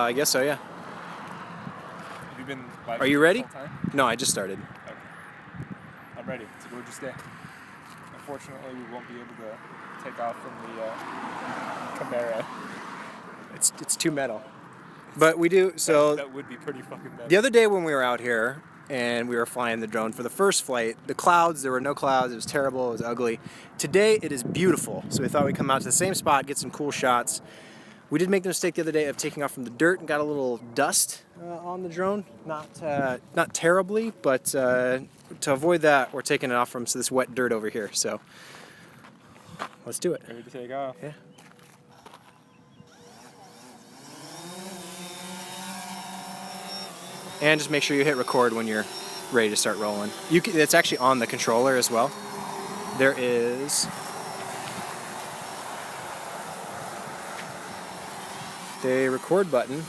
I guess so, yeah. Have you been live? Are you ready? The whole time? No, I just started. Okay. I'm ready. It's a gorgeous day. Unfortunately, we won't be able to take off from the Camaro. It's too metal. But we do, so That would be pretty fucking metal. the other day when we were out here and we were flying the drone for the first flight, the clouds, there were no clouds, it was terrible, it was ugly. Today it is beautiful, so we thought we'd come out to the same spot, get some cool shots. We did make the mistake the other day of taking off from the dirt and got a little dust on the drone. Not terribly, but to avoid that, we're taking it off from this wet dirt over here. So let's do it. Ready to take off. Yeah. And just make sure you hit record when you're ready to start rolling. It's actually on the controller as well. There is the record button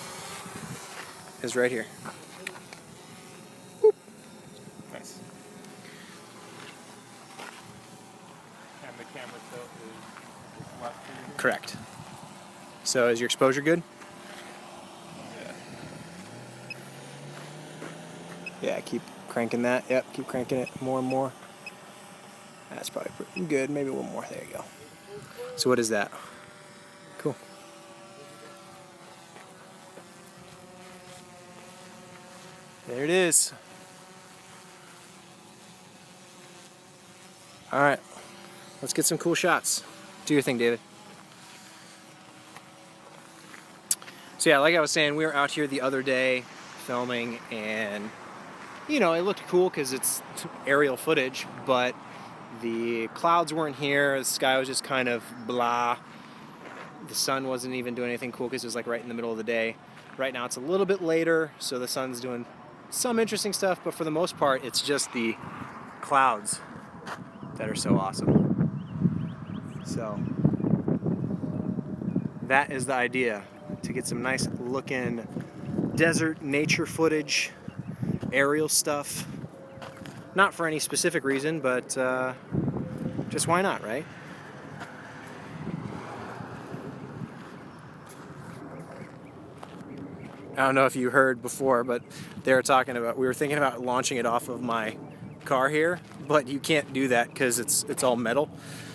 is right here. Boop. Nice. And the camera tilt is left for you? Correct. So is your exposure good? Yeah, keep cranking that. Yep, keep cranking it more and more. That's probably pretty good. Maybe one more. There you go. So what is that? Cool. There it is. All right, let's get some cool shots. Do your thing, David. So yeah, like I was saying, we were out here the other day filming, and you know, it looked cool because it's aerial footage, but the clouds weren't here, the sky was just kind of blah. The sun wasn't even doing anything cool because it was like right in the middle of the day. Right now it's a little bit later, so the sun's doing some interesting stuff, but for the most part it's just the clouds that are so awesome. So that is the idea, to get some nice looking desert nature footage, aerial stuff. Not for any specific reason, but just why not, right? I don't know if you heard before, but we were thinking about launching it off of my car here, but you can't do that because it's all metal,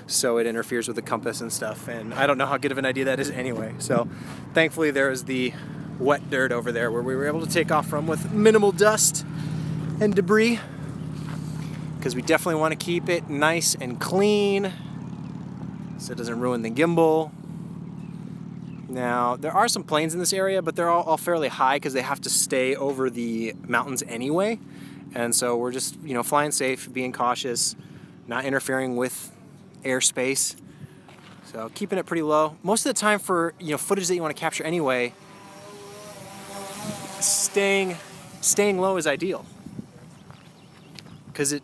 so it interferes with the compass and stuff, and I don't know how good of an idea that is anyway. So thankfully there is the wet dirt over there where we were able to take off from with minimal dust and debris, because we definitely want to keep it nice and clean so it doesn't ruin the gimbal. Now, there are some planes in this area, but they're all fairly high because they have to stay over the mountains anyway. And so we're just, you know, flying safe, being cautious, not interfering with airspace. So keeping it pretty low. Most of the time for, you know, footage that you want to capture anyway, staying low is ideal, because it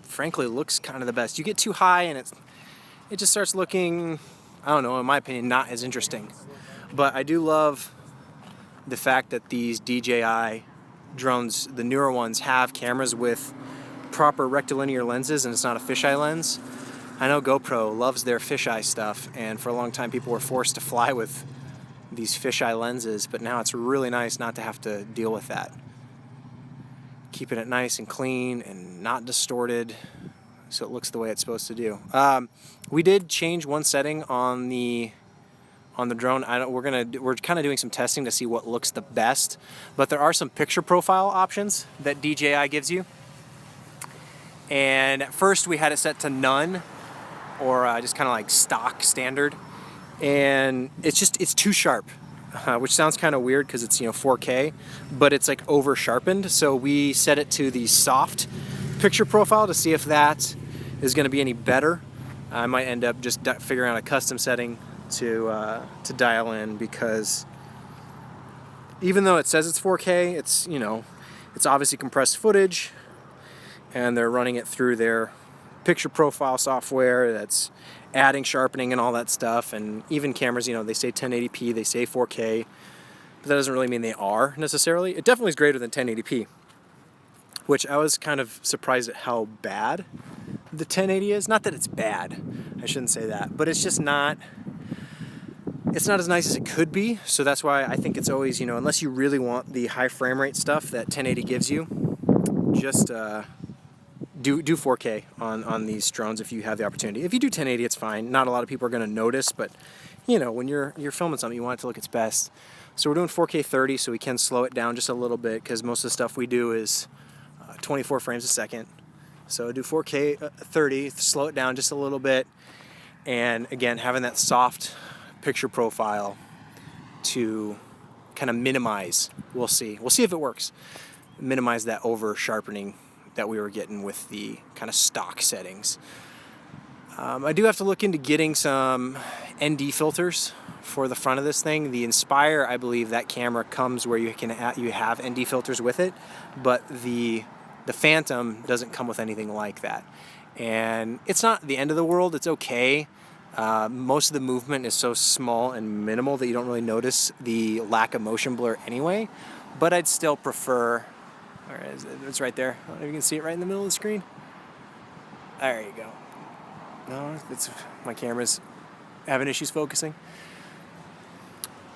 frankly looks kind of the best. You get too high and it just starts looking, I don't know, in my opinion, not as interesting. But I do love the fact that these DJI drones, the newer ones, have cameras with proper rectilinear lenses, and it's not a fisheye lens. I know GoPro loves their fisheye stuff, and for a long time people were forced to fly with these fisheye lenses, but now it's really nice not to have to deal with that. Keeping it nice and clean and not distorted, so it looks the way it's supposed to do. We did change one setting on the drone. We're kind of doing some testing to see what looks the best, but there are some picture profile options that DJI gives you. And at first we had it set to none, or just kind of like stock standard, and it's too sharp, which sounds kind of weird because it's, you know, 4K, but it's like over sharpened. So we set it to the soft picture profile to see if that is going to be any better. I might end up just figuring out a custom setting to dial in, because even though it says it's 4K, it's, you know, it's obviously compressed footage, and they're running it through their picture profile software that's adding sharpening and all that stuff. And even cameras, you know, they say 1080p, they say 4K, but that doesn't really mean they are necessarily. It definitely is greater than 1080p, which I was kind of surprised at how bad the 1080 is. Not that it's bad, I shouldn't say that, but it's just not it's not as nice as it could be. So that's why I think it's always, you know, unless you really want the high frame rate stuff that 1080 gives you, just do 4K on these drones if you have the opportunity. If you do 1080, it's fine. Not a lot of people are going to notice, but you know, when you're filming something, you want it to look its best. So we're doing 4K 30, so we can slow it down just a little bit because most of the stuff we do is 24 frames a second. So do 4K 30, slow it down just a little bit, and again, having that soft picture profile to kind of minimize. We'll see if it works. Minimize that over sharpening that we were getting with the kind of stock settings. I do have to look into getting some ND filters for the front of this thing. The Inspire, I believe that camera comes where you have ND filters with it, but the Phantom doesn't come with anything like that. And it's not the end of the world, it's okay. Most of the movement is so small and minimal that you don't really notice the lack of motion blur anyway, but I'd still prefer, or it's right there. I don't know if you can see it right in the middle of the screen. There you go. No, it's my camera's having issues focusing.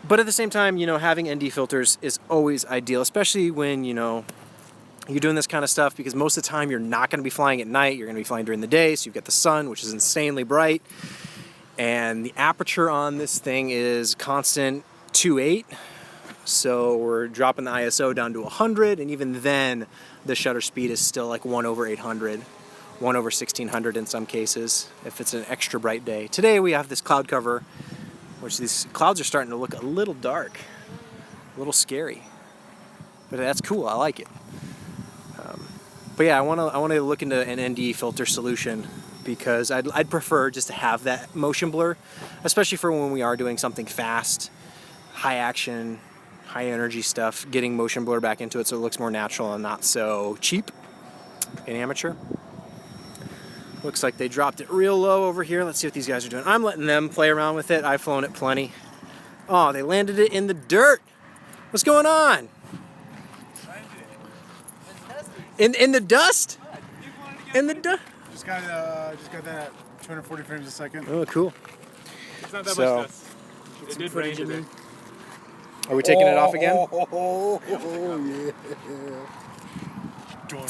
But at the same time, you know, having ND filters is always ideal, especially when, you know, you're doing this kind of stuff, because most of the time you're not going to be flying at night, you're going to be flying during the day, so you've got the sun, which is insanely bright, and the aperture on this thing is constant 2.8, so we're dropping the ISO down to 100, and even then the shutter speed is still like 1/800, 1/1600 in some cases, if it's an extra bright day. Today we have this cloud cover, which these clouds are starting to look a little dark, a little scary, but that's cool, I like it. But yeah, I want to look into an ND filter solution, because I'd prefer just to have that motion blur, especially for when we are doing something fast, high action, high energy stuff, getting motion blur back into it so it looks more natural and not so cheap and amateur. Looks like they dropped it real low over here. Let's see what these guys are doing. I'm letting them play around with it. I've flown it plenty. Oh, they landed it in the dirt. What's going on? In the dust? In the dust? Just got that at 240 frames a second. Oh, cool. It's not that So, much dust. It did rain today. Are we taking it off again? Oh, yeah. Going.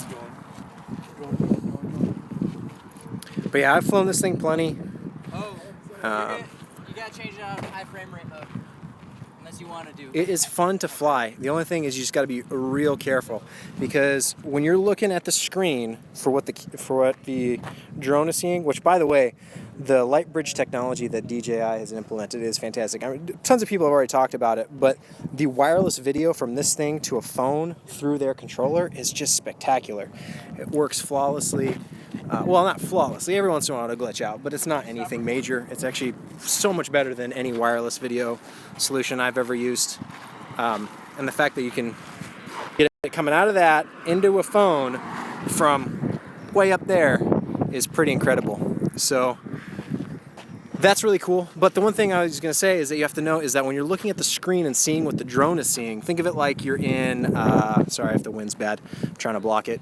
But yeah, I've flown this thing plenty. Oh, you gotta change it out of high frame rate mode, unless you want to do. It is fun to fly. The only thing is you just got to be real careful, because when you're looking at the screen for what the drone is seeing, which by the way, the light bridge technology that DJI has implemented is fantastic. I mean, tons of people have already talked about it, but the wireless video from this thing to a phone through their controller is just spectacular. It works flawlessly. Well, not flawlessly. Every once in a while it'll glitch out, but it's not anything major. It's actually so much better than any wireless video solution I've ever used. And the fact that you can get it coming out of that into a phone from way up there is pretty incredible. So that's really cool. But the one thing I was going to say is that you have to know is that when you're looking at the screen and seeing what the drone is seeing, think of it like you're in, sorry if the wind's bad, I'm trying to block it.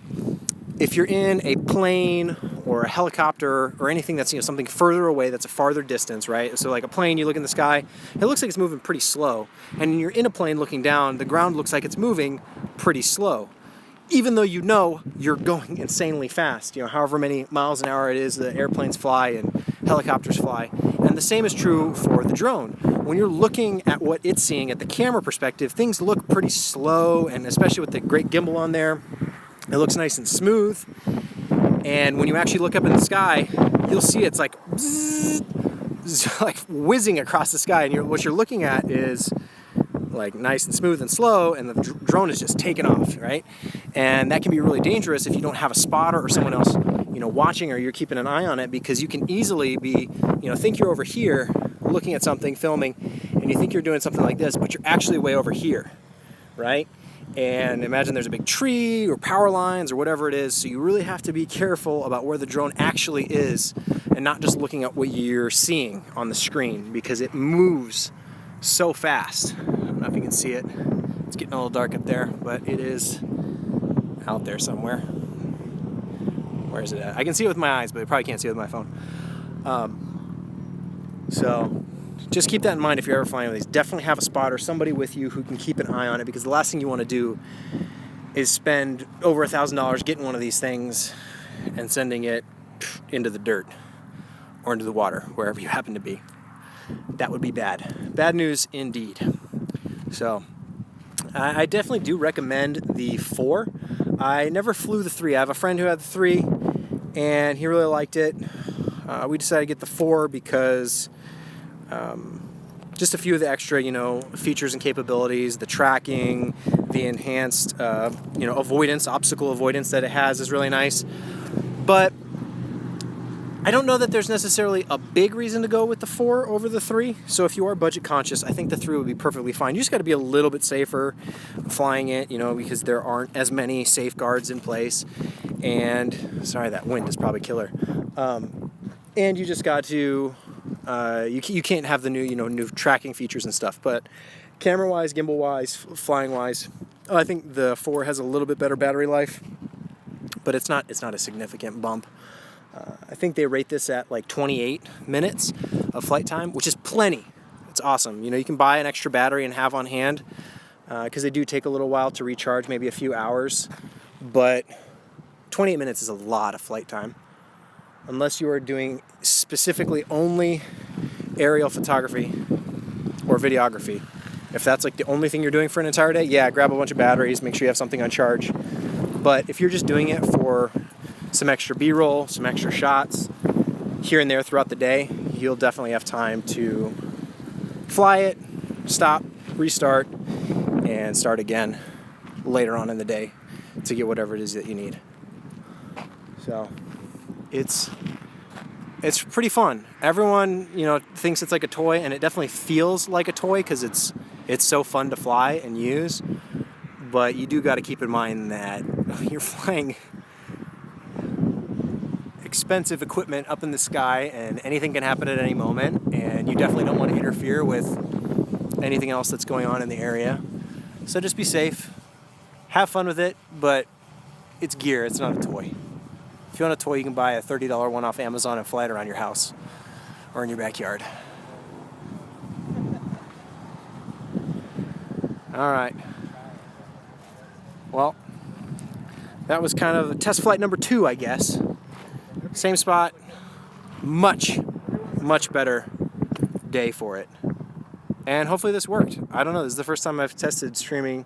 If you're in a plane or a helicopter or anything that's, you know, something further away, that's a farther distance, right? So like a plane, you look in the sky, it looks like it's moving pretty slow. And when you're in a plane looking down, the ground looks like it's moving pretty slow, even though you know you're going insanely fast, you know, however many miles an hour it is that airplanes fly and helicopters fly. And the same is true for the drone. When you're looking at what it's seeing at the camera perspective, things look pretty slow, and especially with the great gimbal on there, it looks nice and smooth. And when you actually look up in the sky, you'll see it's like bzzz, like whizzing across the sky, and what you're looking at is like nice and smooth and slow, and the drone is just taking off, right? And that can be really dangerous if you don't have a spotter or someone else, you know, watching, or you're keeping an eye on it, because you can easily be, you know, think you're over here looking at something, filming, and you think you're doing something like this, but you're actually way over here, right? And imagine there's a big tree or power lines or whatever it is, so you really have to be careful about where the drone actually is and not just looking at what you're seeing on the screen, because it moves so fast. I don't know if you can see it. It's getting a little dark up there, but it is out there somewhere. Where is it at? I can see it with my eyes, but I probably can't see it with my phone. So just keep that in mind if you're ever flying with these. Definitely have a spotter, somebody with you who can keep an eye on it, because the last thing you want to do is spend over $1,000 getting one of these things and sending it into the dirt or into the water, wherever you happen to be. That would be bad. Bad news indeed. So I definitely do recommend the 4. I never flew the 3. I have a friend who had the 3 and he really liked it. We decided to get the 4 because just a few of the extra, features and capabilities, the tracking, the enhanced, avoidance, obstacle avoidance that it has is really nice. But I don't know that there's necessarily a big reason to go with the 4 over the 3. So if you are budget conscious, I think the 3 would be perfectly fine. You just got to be a little bit safer flying it, because there aren't as many safeguards in place. And sorry, that wind is probably killer. And you just got to, you can't have the new tracking features and stuff. But camera-wise, gimbal-wise, flying-wise, I think the 4 has a little bit better battery life, but it's not a significant bump. I think they rate this at like 28 minutes of flight time, which is plenty. It's awesome. You can buy an extra battery and have on hand, because they do take a little while to recharge, maybe a few hours, but 28 minutes is a lot of flight time. Unless you are doing specifically only aerial photography or videography. If that's like the only thing you're doing for an entire day, yeah, grab a bunch of batteries, make sure you have something on charge. But if you're just doing it for some extra B-roll, some extra shots here and there throughout the day, you'll definitely have time to fly it, stop, restart, and start again later on in the day to get whatever it is that you need. So it's pretty fun. Everyone, thinks it's like a toy, and it definitely feels like a toy because it's so fun to fly and use. But you do got to keep in mind that you're flying expensive equipment up in the sky, and anything can happen at any moment, and you definitely don't want to interfere with anything else that's going on in the area. So just be safe, have fun with it, but it's gear, it's not a toy. If you want a toy, you can buy a $30 one off Amazon and fly it around your house or in your backyard. All right. Well, that was kind of test flight number 2, I guess. Same spot, much better day for it. And hopefully this worked. I don't know, this is the first time I've tested streaming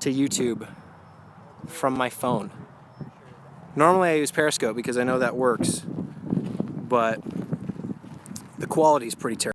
to YouTube from my phone. Normally I use Periscope because I know that works, but the quality is pretty terrible.